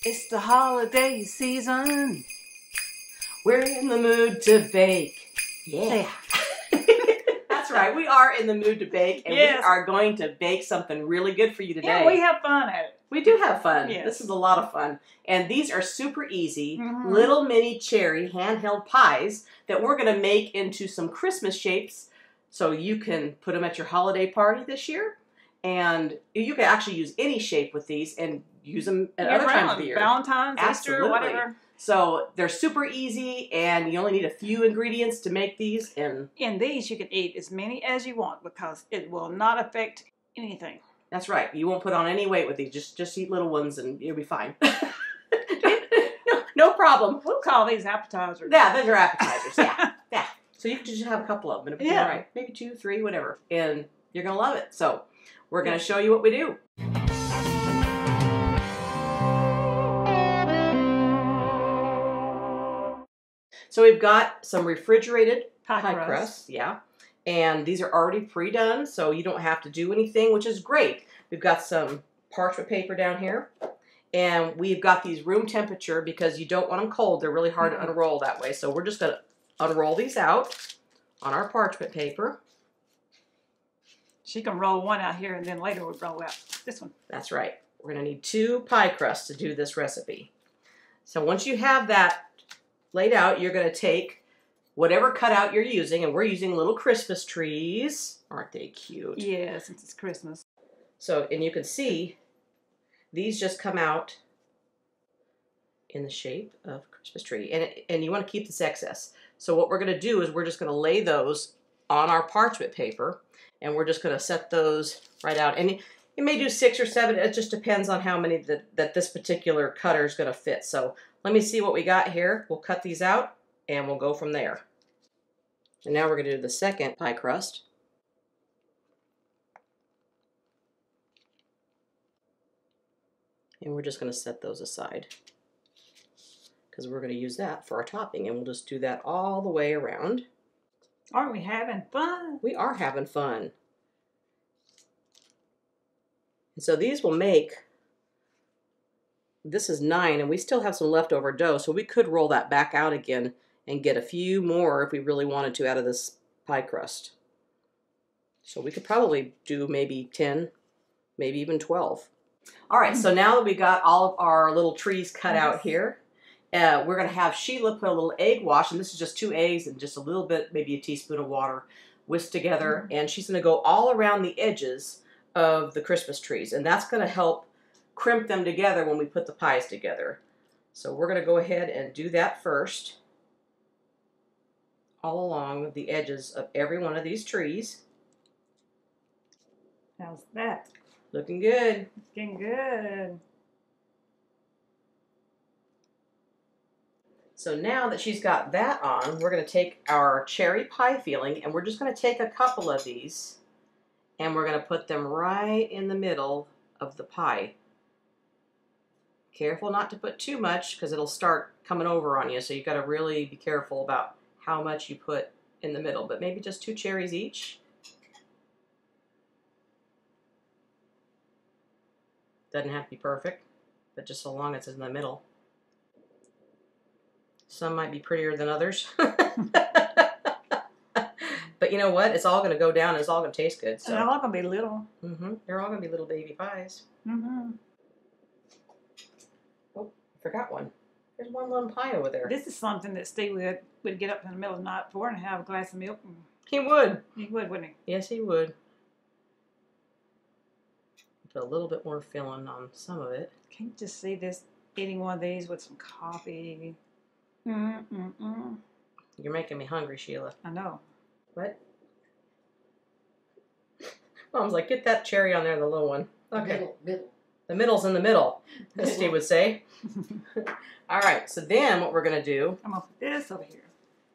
It's the holiday season. We're in the mood to bake. Yeah. That's right. We are in the mood to bake, and yes. we are going to bake something really good for you today. Yeah, we have fun at it. We do have fun. Yes. This is a lot of fun. And these are super easy, little mini cherry handheld pies that we're going to make into some Christmas shapes so you can put them at your holiday party this year. And you can actually use any shape with these and use them at other times of the year. Valentine's, Absolutely. Easter, whatever. So they're super easy, and you only need a few ingredients to make these. And in these, you can eat as many as you want because it will not affect anything. That's right. You won't put on any weight with these. Just eat little ones, and you'll be fine. no problem. We'll call these appetizers. Yeah, those are appetizers. Yeah, yeah. So you can just have a couple of them, and it'll be all right. Maybe 2, 3, whatever, and you're gonna love it. So we're gonna show you what we do. So we've got some refrigerated pie crusts, yeah, and these are already pre-done, so you don't have to do anything, which is great. We've got some parchment paper down here, and we've got these room temperature because you don't want them cold. They're really hard to unroll that way, so we're just going to unroll these out on our parchment paper. She can roll one out here, and then later we'll roll out this one. That's right. We're going to need 2 pie crusts to do this recipe. So once you have that laid out, you're going to take whatever cutout you're using, and we're using little Christmas trees. Aren't they cute? Yeah, since it's Christmas. So, and you can see these just come out in the shape of a Christmas tree, and you want to keep this excess. So what we're going to do is we're just going to lay those on our parchment paper, and we're just going to set those right out. And you may do 6 or 7. It just depends on how many that this particular cutter is going to fit. So let me see what we got here. We'll cut these out, and we'll go from there. And now we're going to do the second pie crust. And we're just going to set those aside because we're going to use that for our topping, and we'll just do that all the way around. Aren't we having fun? We are having fun. And so these will make, this is 9, and we still have some leftover dough, so we could roll that back out again and get a few more if we really wanted to out of this pie crust. So we could probably do maybe 10, maybe even 12. All right, so now that we got all of our little trees cut out here, we're going to have Sheila put a little egg wash, and this is just 2 eggs and just a little bit, maybe a teaspoon of water, whisked together, and she's going to go all around the edges of the Christmas trees, and that's going to help crimp them together when we put the pies together. So we're going to go ahead and do that first, all along the edges of every one of these trees. How's that? Looking good. Looking good. So now that she's got that on, we're going to take our cherry pie filling, and we're just going to take a couple of these, and we're going to put them right in the middle of the pie. Careful not to put too much because it'll start coming over on you, so you've got to really be careful about how much you put in the middle, but maybe just 2 cherries each. Doesn't have to be perfect, but just so long as it's in the middle. Some might be prettier than others. But you know what? It's all going to go down and it's all going to taste good. So. And they're all going to be little. They're all going to be little baby pies. Oh, I forgot one. There's one little pie over there. This is something that Steve would get up in the middle of the night for and have a glass of milk. He would. He would, wouldn't he? Yes, he would. Put a little bit more filling on some of it. Can you just see this eating one of these with some coffee? You're making me hungry, Sheila. I know. What? Mom's like, get that cherry on there, the little one. Okay. Middle. The middle's in the middle, as Steve would say. All right, so then what we're going to do I'm going to put this over here.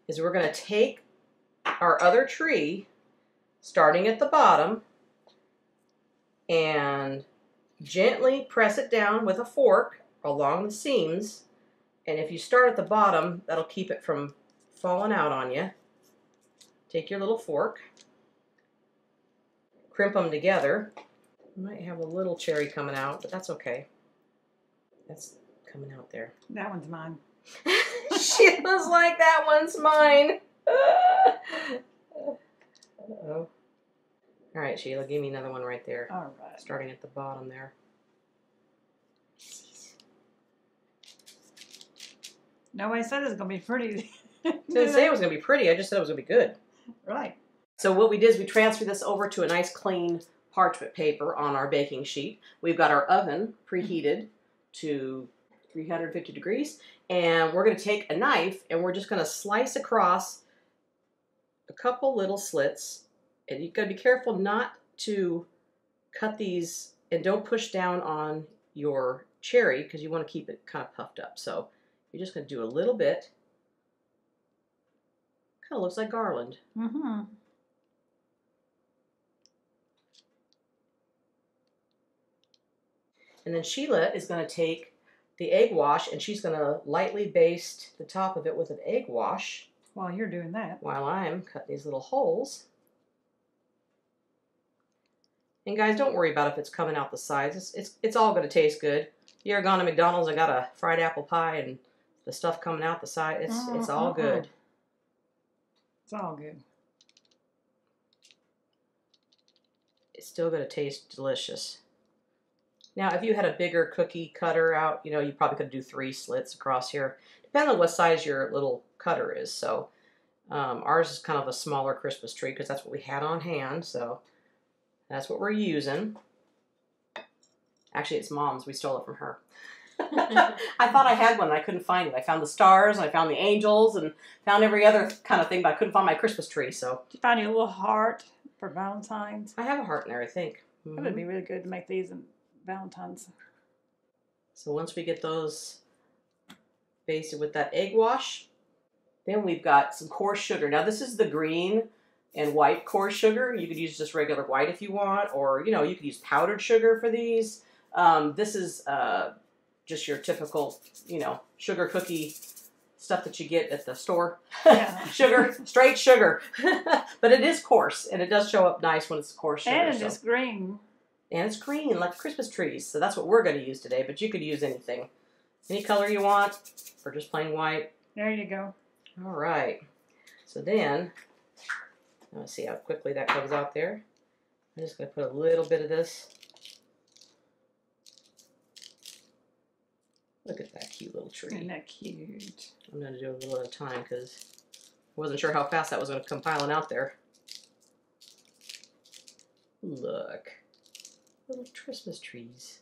Is we're going to take our other tree, starting at the bottom, and gently press it down with a fork along the seams. And if you start at the bottom, that'll keep it from falling out on you. Take your little fork, crimp them together. You might have a little cherry coming out, but that's okay. That's coming out there. That one's mine. Sheila's like, that one's mine. Uh-oh. All right, Sheila, give me another one right there. All right. Starting at the bottom there. Nobody said it was going to be pretty. Didn't say it was going to be pretty. I just said it was going to be good. Right. So what we did is we transferred this over to a nice clean parchment paper on our baking sheet. We've got our oven preheated to 350 degrees. And we're going to take a knife and we're just going to slice across a couple little slits. And you've got to be careful not to cut these and don't push down on your cherry because you want to keep it kind of puffed up. So you're just going to do a little bit. Kind of looks like garland. Mm-hmm. And then Sheila is going to take the egg wash and she's going to lightly baste the top of it with an egg wash. While you're doing that. While I'm cutting these little holes. And guys, don't worry about if it's coming out the sides. It's all going to taste good. You ever gone to McDonald's and got a fried apple pie and the stuff coming out the side? It's all good. It's all good. It's still going to taste delicious. Now, if you had a bigger cookie cutter out, you know, you probably could do 3 slits across here. Depending on what size your little cutter is. So, ours is kind of a smaller Christmas tree because that's what we had on hand. So, that's what we're using. Actually, it's Mom's. We stole it from her. I thought I had one and I couldn't find it. I found the stars and I found the angels and found every other kind of thing, but I couldn't find my Christmas tree. So, Did you find your little heart for Valentine's? I have a heart in there, I think. That would be really good to make these in Valentine's. So once we get those basted with that egg wash, then we've got some coarse sugar. Now this is the green and white coarse sugar. You could use just regular white if you want, or you know, you could use powdered sugar for these. This is just your typical, you know, sugar cookie stuff that you get at the store. Yeah. Sugar, straight sugar. But it is coarse, and it does show up nice when it's coarse sugar. And it's green. And it's green, like Christmas trees. So that's what we're going to use today, but you could use anything. Any color you want, or just plain white. There you go. All right. So then, let's see how quickly that comes out there. I'm just going to put a little bit of this. Look at that cute little tree. Isn't that cute? I'm going to do a little at a time because I wasn't sure how fast that was going to come piling out there. Look. Little Christmas trees.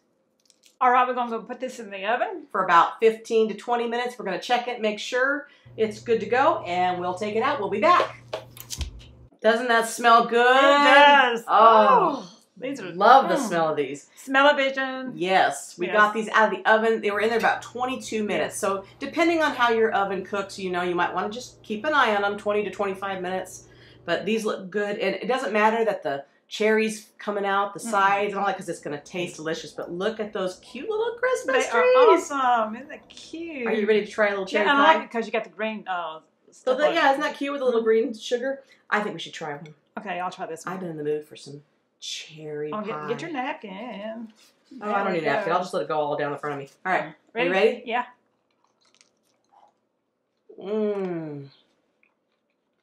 All right, we're going to go put this in the oven. For about 15 to 20 minutes. We're going to check it, make sure it's good to go, and we'll take it out. We'll be back. Doesn't that smell good? It does. Oh, these are love the smell of these. Smell-o-vision. Yes, we got these out of the oven. They were in there about 22 minutes. Yes. So depending on how your oven cooks, you know, you might want to just keep an eye on them, 20 to 25 minutes. But these look good, and it doesn't matter that the cherries coming out the sides and all that because it's going to taste delicious. But look at those cute little Christmas trees. They are awesome. Isn't that cute? Are you ready to try a little cherry Yeah, pie? I like it because you got the green. So yeah, isn't that cute with a little green sugar? I think we should try one. Okay, I'll try this one. I've been in the mood for some cherry pie. Get your napkin. Oh, I don't need a napkin. I'll just let it go all down the front of me. All right. Ready? You ready? Yeah. Mmm.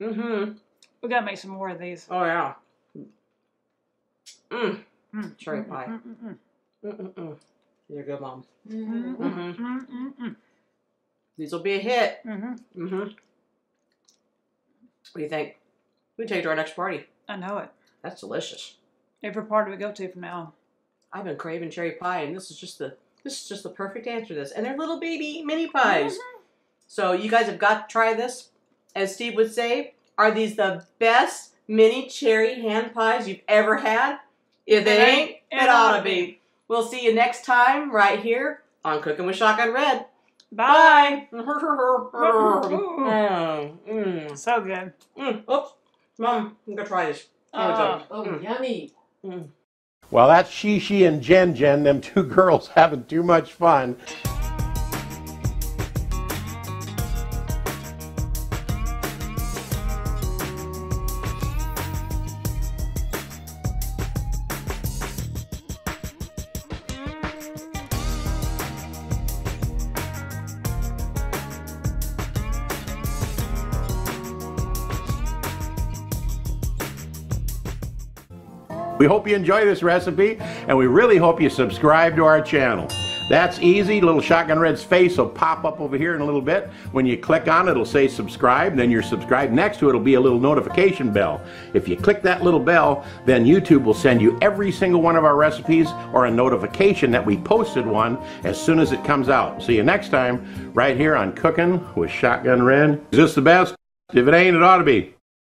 Mm-hmm. We got to make some more of these. Oh, yeah. Mmm. Mm. Cherry pie. Mm-mm-mm. Mm-mm-mm. You're good, Mom. Mm-hmm. Mm-hmm. Mm-hmm. These will be a hit. Mm-hmm. Mm-hmm. What do you think? We can take it to our next party. I know it. That's delicious. Every party we go to from now on. I've been craving cherry pie, and this is just the perfect answer to this. And they're little baby mini pies. Mm-hmm. So you guys have got to try this. As Steve would say, are these the best mini cherry hand pies you've ever had? If they ain't, it ought to be. We'll see you next time right here on Cooking with Shotgun Red. Bye. So good. Oops. Mom, I'm going to try this. Yummy. Well, that's Shishi and Jen, them two girls having too much fun. We hope you enjoy this recipe, and we really hope you subscribe to our channel. That's easy. Little Shotgun Red's face will pop up over here in a little bit. When you click on it, it'll say subscribe, then you're subscribed. Next to it will be a little notification bell. If you click that little bell, then YouTube will send you every single one of our recipes or a notification that we posted one as soon as it comes out. See you next time, right here on Cooking with Shotgun Red. Is this the best? If it ain't, it ought to be.